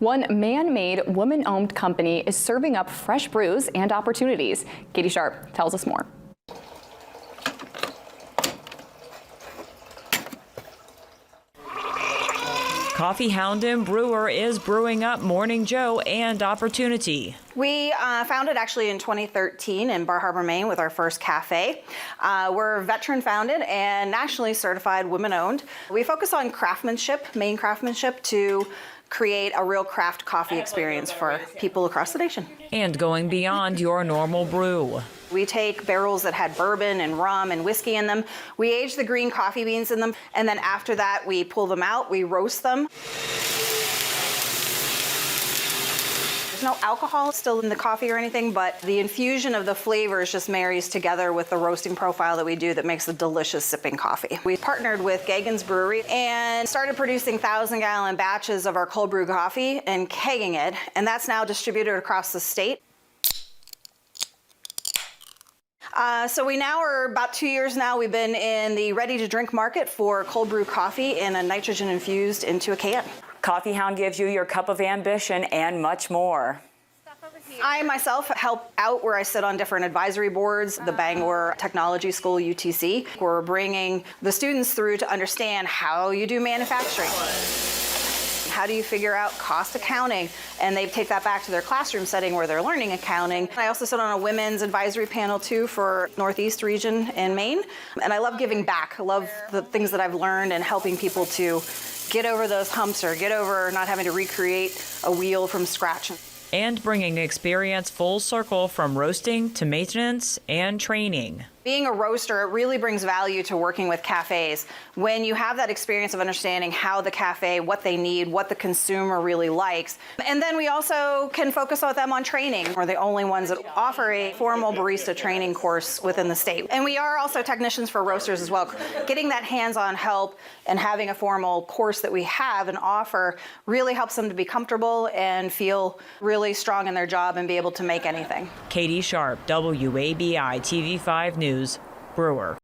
One man-made, woman-owned company is serving up fresh brews and opportunities. Katie Sharp tells us more. Coffee Hound and Brewer is brewing up Morning Joe and opportunity. We founded actually in 2013 in Bar Harbor, Maine with our first cafe. We're veteran founded and nationally certified women owned. We focus on craftsmanship, Maine craftsmanship, to create a real craft coffee experience for people across the nation. And going beyond your normal brew. We take barrels that had bourbon and rum and whiskey in them. We age the green coffee beans in them, and then after that we pull them out, we roast them. There's no alcohol still in the coffee or anything, but the infusion of the flavors just marries together with the roasting profile that we do that makes a delicious sipping coffee. We partnered with Gagan's Brewery and started producing 1,000-gallon batches of our cold brew coffee and kegging it, and that's now distributed across the state. So we now are about 2 years now. We've been in the ready-to-drink market for cold brew coffee in a nitrogen infused into a can. Coffee Hound gives you your cup of ambition and much more. I myself help out where I sit on different advisory boards, the Bangor Technology School, UTC. We're bringing the students through to understand how you do manufacturing. How do you figure out cost accounting? And they take that back to their classroom setting where they're learning accounting. I also sit on a women's advisory panel too for Northeast region in Maine. And I love giving back. I love the things that I've learned and helping people to get over those humps or get over not having to recreate a wheel from scratch. And bringing experience full circle from roasting to maintenance and training. Being a roaster, it really brings value to working with cafes. When you have that experience of understanding how the cafe, what they need, what the consumer really likes. And then we also can focus with them on training. We're the only ones that offer a formal barista training course within the state. And we are also technicians for roasters as well. Getting that hands-on help and having a formal course that we have and offer really helps them to be comfortable and feel really strong in their job and be able to make anything. Katie Sharp, WABI TV5 News, Brewer.